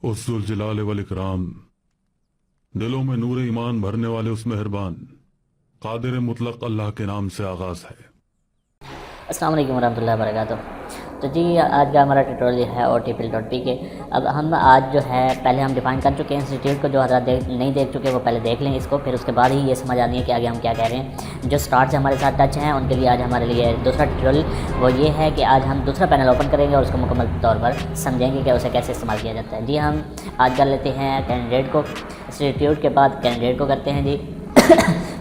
उस जुल जलाल वल इकराम, दिलों में नूर ईमान भरने वाले उस मेहरबान कादिर मुतलक अल्लाह के नाम से आगाज़ है। अस्सलाम वालेकुम वरहमतुल्लाहि वबरकातुहू। तो जी आज का हमारा ट्यूटोरियल है OTPL.pk। अब हम आज जो है पहले हम डिफाइन कर चुके हैं इंस्टीट्यूट को, जो हज़रात नहीं देख चुके वो पहले देख लें इसको, फिर उसके बाद ही ये समझ आनी है कि आगे हम क्या कह रहे हैं। जो स्टार्ट से हमारे साथ टच हैं उनके लिए आज हमारे लिए दूसरा ट्यूटोरियल वो ये है कि आज हम दूसरा पैनल ओपन करेंगे और उसको मुकम्मल तौर पर समझेंगे कि उसे कैसे इस्तेमाल किया जाता है। जी हम आज कर लेते हैं कैंडिडेट को, इंस्टीट्यूट के बाद कैंडिडेट को करते हैं जी।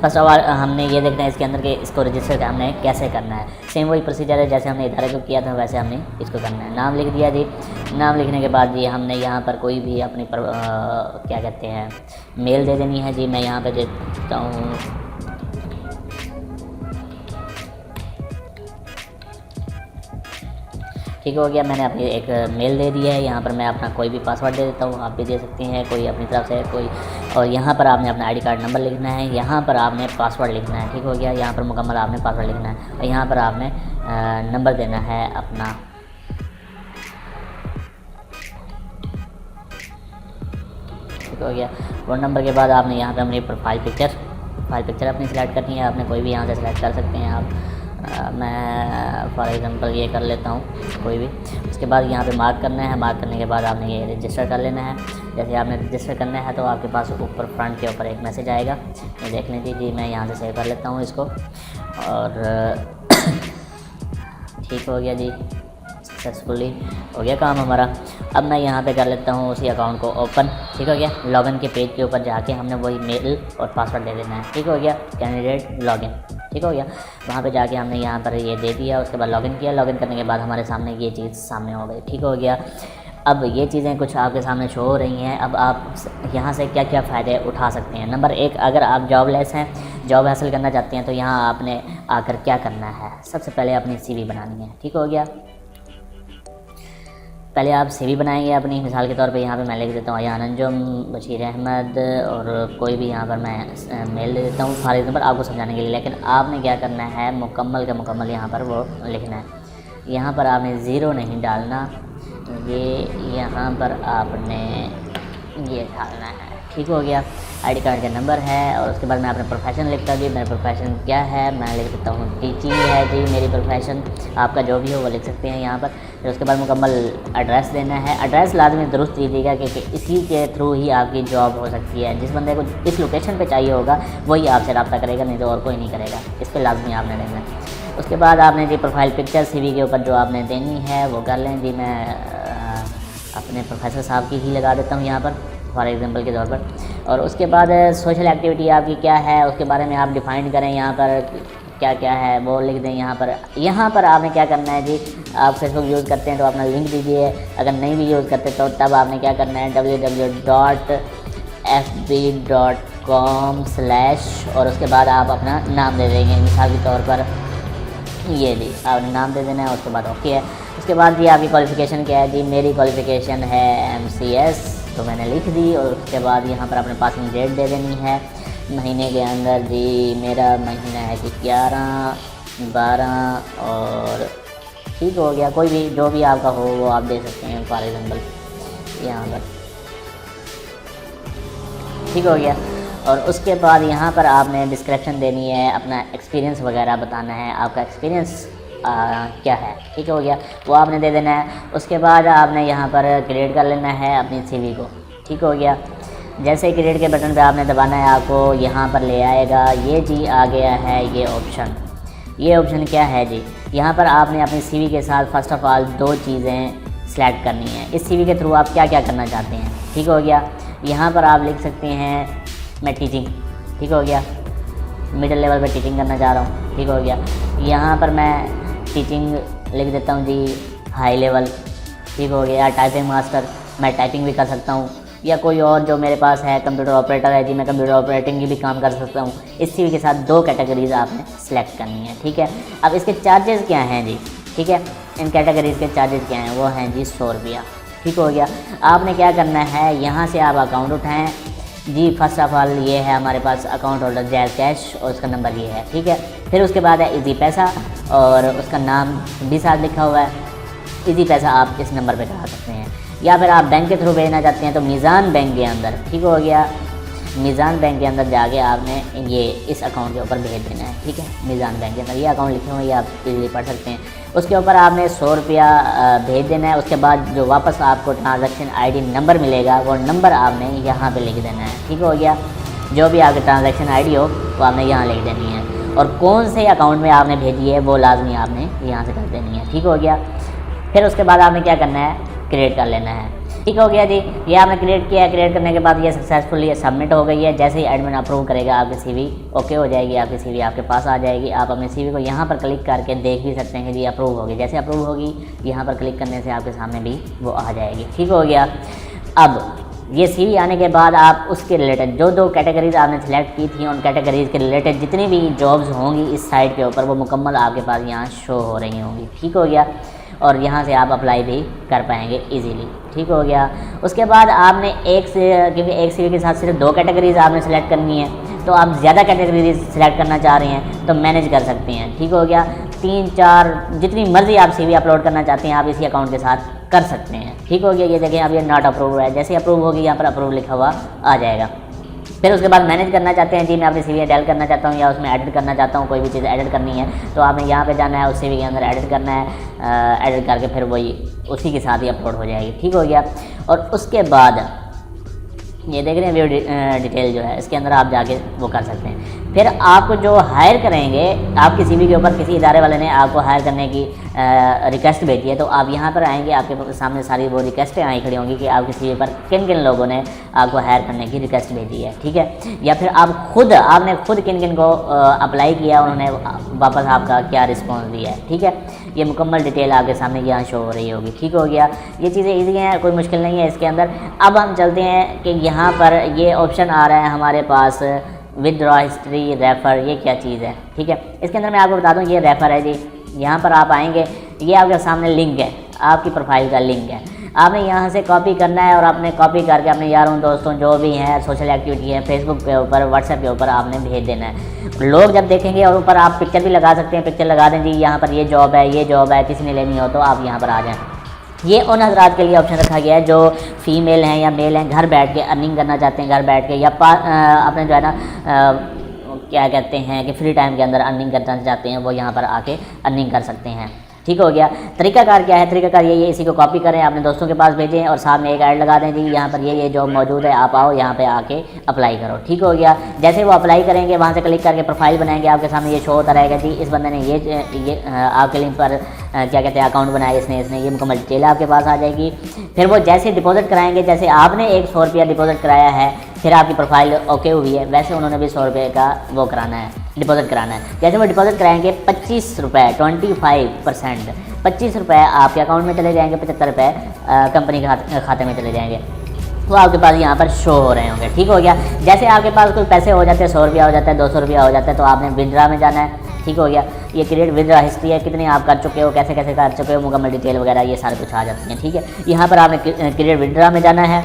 फर्स्ट ऑफ ऑल हमने ये देखना है इसके अंदर के इसको रजिस्टर हमने कैसे करना है। सेम वही प्रोसीजर है जैसे हमने इदारे को किया था, वैसे हमने इसको करना है। नाम लिख दिया जी। नाम लिखने के बाद जी हमने यहाँ पर कोई भी अपनी क्या कहते हैं मेल दे देनी है जी। मैं यहाँ पे देता हूँ ठीक हो गया, मैंने अपनी एक मेल दे दी है। यहाँ पर मैं अपना कोई भी पासवर्ड दे देता हूँ, आप भी दे सकते हैं कोई अपनी तरफ से कोई। और यहाँ पर आपने अपना आईडी कार्ड नंबर लिखना है, यहाँ पर आपने पासवर्ड लिखना है। ठीक हो गया, यहाँ पर मुकम्मल आपने पासवर्ड लिखना है और यहाँ पर आपने नंबर देना है अपना। ठीक हो गया, फ़ोन नंबर के बाद आपने यहाँ पर अपनी प्रोफाइल पिक्चर अपनी सिलेक्ट करनी है। आपने कोई भी यहाँ से सिलेक्ट कर सकते हैं आप। मैं फॉर एग्ज़ाम्पल ये कर लेता हूँ कोई भी। उसके बाद यहाँ पे मार्क करना है। मार्क करने के बाद आपने ये रजिस्टर कर लेना है। जैसे आपने रजिस्टर करना है तो आपके पास ऊपर फ्रंट के ऊपर एक मैसेज आएगा, ये देख लीजिए जी। मैं यहाँ से सेव कर लेता हूँ इसको और ठीक हो गया जी, सक्सेसफुली हो गया काम हमारा। अब मैं यहाँ पे कर लेता हूँ उसी अकाउंट को ओपन। ठीक हो गया, लॉगिन के पेज के ऊपर जाके हमने वही मेल और पासवर्ड दे देना है। ठीक हो गया, कैंडिडेट लॉगिन। ठीक हो गया, वहाँ पे जाके हमने यहाँ पर ये दे दिया। उसके बाद लॉगिन किया। लॉगिन करने के बाद हमारे सामने ये चीज़ सामने हो गई। ठीक हो गया, अब ये चीज़ें कुछ आपके सामने शो हो रही हैं। अब आप यहाँ से क्या क्या फ़ायदे उठा सकते हैं। नंबर एक, अगर आप जॉबलेस हैं, जॉब हासिल करना चाहते हैं तो यहाँ आपने आकर क्या करना है, सबसे पहले अपनी CV बनानी है। ठीक हो गया, पहले आप CV बनाएंगे अपनी। मिसाल के तौर पे यहाँ पे मैं लिख देता हूँ अयान अंजुम बशीर अहमद और कोई भी यहाँ पर मैं मेल दे देता हूँ फॉर एग्जाम्पल आपको समझाने के लिए। लेकिन आपने क्या करना है, मुकम्मल का मुकम्मल यहाँ पर वो लिखना है। यहाँ पर आपने ज़ीरो नहीं डालना, ये यहाँ पर आपने ये डालना है। ठीक हो गया, आईडी कार्ड का नंबर है और उसके बाद मैं अपना प्रोफेशन लिखता हूँ जी। मेरा प्रोफेशन क्या है, मैं लिख देता हूँ टीचिंग है जी मेरी प्रोफेशन। आपका जो भी हो वो लिख सकते हैं यहाँ पर। फिर उसके बाद मुकम्मल एड्रेस देना है। एड्रेस लाजमी दुरुस्त दीजिएगा क्योंकि इसी के थ्रू ही आपकी जॉब हो सकती है। जिस बंदे को इस लोकेशन पर चाहिए होगा वही आपसे रब्ता करेगा, नहीं तो और कोई नहीं करेगा। इस पर लाजमी आपने देना है। उसके बाद आपने जी प्रोफाइल पिक्चर CV के ऊपर जो आपने देनी है वो कर लें जी। मैं अपने प्रोफेसर साहब की ही लगा देता हूँ यहाँ पर फॉर एग्जांपल के तौर पर। और उसके बाद सोशल एक्टिविटी आपकी क्या है उसके बारे में आप डिफ़ाइन करें। यहाँ पर क्या क्या है वो लिख दें। यहाँ पर आपने क्या करना है जी, आप फेसबुक यूज़ करते हैं तो अपना लिंक दीजिए। अगर नहीं भी यूज़ करते तो तब आपने क्या करना है, www.fb.com/ और उसके बाद आप अपना नाम दे देंगे। मिसाल के तौर पर ये जी आपने नाम दे देना है, उसके बाद ओके है। उसके बाद जी आपकी क्वालिफ़िकेशन क्या है जी, मेरी क्वालिफ़िकेशन है MCS तो मैंने लिख दी। और उसके बाद यहाँ पर अपने पासिंग डेट दे देनी है। महीने के अंदर जी मेरा महीना है कि 11/12 और ठीक हो गया। कोई भी जो भी आपका हो वो आप दे सकते हैं फॉर एग्जाम्पल यहाँ पर। ठीक हो गया, और उसके बाद यहाँ पर आपने डिस्क्रिप्शन देनी है, अपना एक्सपीरियंस वगैरह बताना है, आपका एक्सपीरियंस क्या है। ठीक हो गया, वो आपने दे देना है। उसके बाद आपने यहाँ पर क्रिएट कर लेना है अपनी CV को। ठीक हो गया, जैसे ही क्रिएट के बटन पे आपने दबाना है आपको यहाँ पर ले आएगा। ये जी आ गया है ये ऑप्शन। ये ऑप्शन क्या है जी, यहाँ पर आपने अपनी CV के साथ फर्स्ट ऑफ ऑल 2 चीज़ें सेलेक्ट करनी है। इस CV के थ्रू आप क्या क्या करना चाहते हैं। ठीक हो गया, यहाँ पर आप लिख सकते हैं मैं टीचिंग। ठीक हो गया, मिडिल लेवल पे टीचिंग करना चाह रहा हूँ। ठीक हो गया, यहाँ पर मैं टीचिंग लिख देता हूँ जी हाई लेवल। ठीक हो गया, टाइपिंग मास्टर मैं टाइपिंग भी कर सकता हूँ, या कोई और जो मेरे पास है कंप्यूटर ऑपरेटर है जी, मैं कंप्यूटर ऑपरेटिंग की भी काम कर सकता हूँ। इस CV के साथ 2 कैटेगरीज आपने सेलेक्ट करनी है। ठीक है, अब इसके चार्जेस क्या हैं जी। ठीक है, इन कैटेगरीज के चार्जेस क्या हैं, वो हैं जी 100 रुपया। ठीक हो गया, आपने क्या करना है, यहाँ से आप अकाउंट उठाएँ जी। फर्स्ट ऑफ ऑल ये है हमारे पास अकाउंट होल्डर जैज़ कैश और उसका नंबर ये है। ठीक है, फिर उसके बाद है इजी पैसा और उसका नाम भी साथ लिखा हुआ है। इजी पैसा आप इस नंबर पे करा सकते हैं। या फिर आप बैंक के थ्रू भेजना चाहते हैं तो मीज़ान बैंक के अंदर, ठीक हो गया, मीज़ान बैंक के अंदर जाके आपने ये इस अकाउंट के ऊपर भेज देना है, ठीक है। मीज़ान बैंक के अंदर ये अकाउंट लिखे हुए, ये आप इजीली पढ़ सकते हैं। उसके ऊपर आपने 100 रुपया भेज देना है। उसके बाद जो वापस आपको ट्रांजैक्शन आईडी नंबर मिलेगा वो नंबर आपने यहाँ पे लिख देना है, ठीक हो गया। जो भी आपकी ट्रांजैक्शन आईडी हो वो आपने यहाँ लिख देनी है, और कौन से अकाउंट में आपने भेजी है वो लाजमी आपने यहाँ से कर देनी है, ठीक हो गया। फिर उसके बाद आपने क्या करना है, क्रिएट कर लेना है, ठीक हो गया जी। ये आपने क्रिएट किया है, क्रिएट करने के बाद ये सक्सेसफुली सबमिट हो गई है। जैसे ही एडमिन अप्रूव करेगा आपकी सीवी ओके हो जाएगी, आपकी सीवी आपके पास आ जाएगी। आप अपने सीवी को यहाँ पर क्लिक करके देख भी सकते हैं कि जी अप्रूव होगी। जैसे अप्रूव होगी यहाँ पर क्लिक करने से आपके सामने भी वो आ जाएगी, ठीक हो गया। अब ये सीवी आने के बाद आप उसके रिलेटेड जो दो कैटेगरीज आपने सेलेक्ट की थी उन कैटेगरीज़ के रिलेटेड जितनी भी जॉब्स होंगी इस साइट के ऊपर वो मुकम्मल आपके पास यहाँ शो हो रही होंगी, ठीक हो गया। और यहाँ से आप अप्लाई भी कर पाएंगे इजीली, ठीक हो गया। उसके बाद आपने क्योंकि एक सीवी के साथ सिर्फ 2 कैटेगरीज आपने सेलेक्ट करनी है, तो आप ज़्यादा कैटेगरीज सेलेक्ट करना चाह रहे हैं तो मैनेज कर सकते हैं, ठीक हो गया। 3-4 जितनी मर्ज़ी आप सीवी अपलोड करना चाहते हैं आप इसी अकाउंट के साथ कर सकते हैं, ठीक हो गया। ये देखें अब ये नॉट अप्रूव है, जैसे अप्रूव होगी यहाँ पर अप्रूव लिखा हुआ आ जाएगा। फिर उसके बाद मैनेज करना चाहते हैं, जी मैं अपनी सीवी डायल करना चाहता हूँ या उसमें एडिट करना चाहता हूँ, कोई भी चीज़ एडिट करनी है तो आपने यहाँ पे जाना है, उस सीवी के अंदर एडिट करना है, एडिट करके फिर वही उसी के साथ ही अपलोड हो जाएगी, ठीक हो गया। और उसके बाद ये देख रहे हैं व्यू डिटेल जो है इसके अंदर आप जाके वो कर सकते हैं। फिर आपको जो हायर करेंगे, आपकी सीवी के ऊपर किसी इदारे वाले ने आपको हायर करने की रिक्वेस्ट भेजी है तो आप यहाँ पर आएंगे, आपके सामने सारी वो रिक्वेस्टें आई खड़ी होंगी कि आपकी सीवी पर किन किन लोगों ने आपको हायर करने की रिक्वेस्ट भेजी है, ठीक है। या फिर आपने खुद किन किन को अप्लाई किया, उन्होंने वापस आपका क्या रिस्पॉन्स दिया है, ठीक है। ये मुकम्मल डिटेल आपके सामने यहाँ शो हो रही होगी, ठीक हो गया। ये चीज़ें ईजी हैं, कोई मुश्किल नहीं है इसके अंदर। अब हम चलते हैं कि यहाँ पर ये ऑप्शन आ रहा है हमारे पास विदड्रॉ हिस्ट्री रेफ़र, ये क्या चीज़ है, ठीक है। इसके अंदर मैं आपको बता दूँ ये रेफ़र है जी। यहाँ पर आप आएंगे, ये आपके सामने लिंक है, आपकी प्रोफाइल का लिंक है। आपने यहाँ से कॉपी करना है और आपने कॉपी करके अपने यारों दोस्तों जो भी हैं सोशल एक्टिविटी है फेसबुक के ऊपर व्हाट्सएप के ऊपर आपने भेज देना है। लोग जब देखेंगे और ऊपर आप पिक्चर भी लगा सकते हैं, पिक्चर लगा दें जी यहाँ पर ये जॉब है, ये जॉब है, किसी ने लेनी हो तो आप यहाँ पर आ जाएँ। ये उन हजरात के लिए ऑप्शन रखा गया है जो फीमेल हैं या मेल हैं, घर बैठ के अर्निंग करना चाहते हैं, घर बैठ के या अपने जो है ना क्या कहते हैं कि फ्री टाइम के अंदर अर्निंग करना चाहते हैं, वो यहाँ पर आके अर्निंग कर सकते हैं, ठीक हो गया। तरीकाकार क्या है, तरीकाकार ये इसी को कॉपी करें, अपने दोस्तों के पास भेजें और साथ में एक ऐड लगा दें जी यहाँ पर ये जॉब मौजूद है, आप आओ यहाँ पे आके अप्लाई करो, ठीक हो गया। जैसे वो अप्लाई करेंगे वहाँ से क्लिक करके प्रोफाइल बनाएंगे, आपके सामने ये शो होता रहेगा जी इस बंदे ने ये आपके लिंक पर क्या कहते हैं अकाउंट बनाया इसने ये मुकम्मल डिटेल आपके पास आ जाएगी। फिर वो जैसे डिपॉजिट कराएंगे, जैसे आपने 100 रुपया डिपॉजिट कराया है, फिर आपकी प्रोफाइल ओके हुई है, वैसे उन्होंने भी 100 रुपये का वो कराना है, डिपॉजिट कराना है। जैसे वो डिपॉजिट कराएंगे 25 रुपये 25%, 25 रुपये आपके अकाउंट में चले जाएंगे, 75 रुपये कंपनी के खाते में चले जाएंगे, वो आपके पास यहाँ पर शो हो रहे होंगे, ठीक हो गया। जैसे आपके पास कोई पैसे हो जाते हैं, 100 रुपया हो जाता है, 200 रुपया हो जाता है, तो आपने विड्रा में जाना है, ठीक हो गया। ये क्रिएट विड्रा हिस्ट्री है, कितने आप कर चुके हो, कैसे कैसे कर चुके हो, मुकम्मल डिटेल वगैरह ये सारे कुछ आ जाती हैं, ठीक है। यहाँ पर आपने क्रिएट विड्रा में जाना है।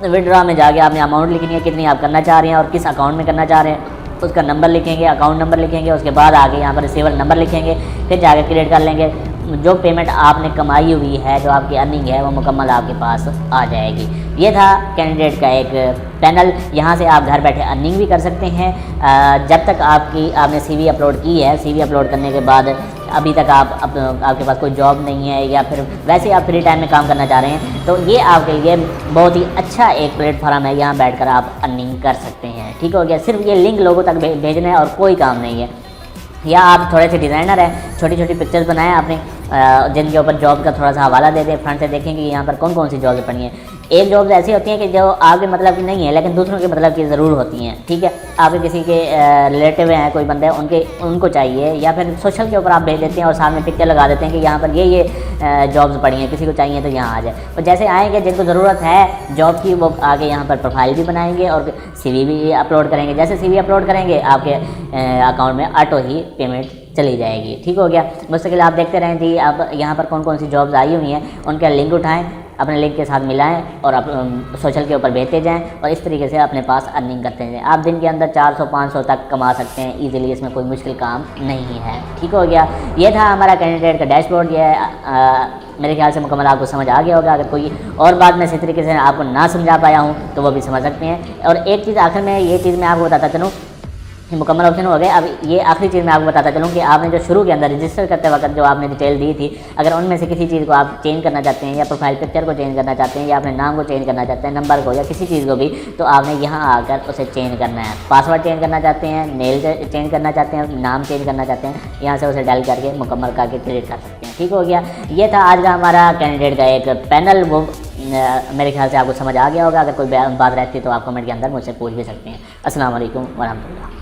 विड्रा में जाके आपने अमाउंट लिखनी है, कितनी आप करना चाह रहे हैं और किस अकाउंट में करना चाह रहे हैं, उसका नंबर लिखेंगे, अकाउंट नंबर लिखेंगे, उसके बाद आगे यहाँ पर रिसीवर नंबर लिखेंगे, फिर जाके क्रिएट कर लेंगे। जो पेमेंट आपने कमाई हुई है, जो आपकी अर्निंग है, वो मुकम्मल आपके पास आ जाएगी। ये था कैंडिडेट का एक पैनल, यहाँ से आप घर बैठे अर्निंग भी कर सकते हैं। जब तक आपने सीवी अपलोड की है, सीवी अपलोड करने के बाद अभी तक आपके पास कोई जॉब नहीं है या फिर वैसे आप फ्री टाइम में काम करना चाह रहे हैं, तो ये आपके लिए बहुत ही अच्छा एक प्लेटफॉर्म है, यहाँ बैठकर आप अर्निंग कर सकते हैं, ठीक हो गया। सिर्फ ये लिंक लोगों तक भेजना है और कोई काम नहीं है। या आप थोड़े से डिज़ाइनर हैं, छोटी छोटी पिक्चर्स बनाएं आपने, जिनके ऊपर जॉब का थोड़ा सा हवाला दे दें, फ्रंट से देखें कि यहाँ पर कौन कौन सी जॉब्स पड़ी हैं। एक जॉब्स ऐसी होती हैं कि जो आपके मतलब की नहीं है लेकिन दूसरों के मतलब की ज़रूर होती हैं, ठीक है। आपके किसी के रिलेटिव हैं, कोई बंदे उनको चाहिए, या फिर सोशल के ऊपर आप भेज देते हैं और सामने पिक्चर लगा देते हैं कि यहाँ पर ये जॉब्स पड़ी हैं, किसी को चाहिए तो यहाँ आ जाए। और जैसे आएंगे जिनको ज़रूरत है जॉब की, वो आगे यहाँ पर प्रोफाइल भी बनाएंगे और CV भी अपलोड करेंगे। जैसे CV अपलोड करेंगे आपके अकाउंट में ऑटो ही पेमेंट चली जाएगी, ठीक हो गया। मुस्तकिल आप देखते रहें जी। आप यहाँ पर कौन कौन सी जॉब्स आई हुई हैं उनका लिंक उठाएं, अपने लिंक के साथ मिलाएं और सोशल के ऊपर भेजते जाएं और इस तरीके से अपने पास अर्निंग करते जाएं। आप दिन के अंदर 400-500 तक कमा सकते हैं ईजिली, इसमें कोई मुश्किल काम नहीं है। ठीक हो गया, ये था हमारा कैंडिडेट का डैशबोर्ड। ये मेरे ख्याल से मुकम्मल आपको समझ आ गया होगा। अगर कोई और बात मैं इसी तरीके से आपको ना समझा पाया हूँ तो वो भी समझ सकते हैं। और एक चीज़ आखिर में, ये चीज़ मैं आपको बताता चलूँ, मुकम्मल ऑप्शन हो गए। अब ये आखिरी चीज़ मैं आपको बताता चलूँ कि आपने जो शुरू के अंदर रजिस्टर करते वक्त जो आपने डिटेल दी थी, अगर उनमें से किसी चीज़ को आप चेंज करना चाहते हैं या प्रोफाइल पिक्चर को चेंज करना चाहते हैं या अपने नाम को चेंज करना चाहते हैं, नंबर को या किसी चीज़ को भी, तो आपने यहाँ आकर उसे चेंज करना है। पासवर्ड चेंज करना चाहते हैं, मेल चेंज करना चाहते हैं, नाम चेंज करना चाहते हैं, यहाँ से उसे डायल करके मुकम्मल करके क्रिएट कर सकते हैं। ठीक हो गया, ये था आज का हमारा कैंडिडेट का एक पैनल। वो मेरे ख्याल से आपको समझ आ गया होगा। अगर कोई बात रहती तो आप कमेंट के अंदर मुझसे पूछ भी सकते हैं। अस्सलाम वालेकुम वरहमतुल्लाह।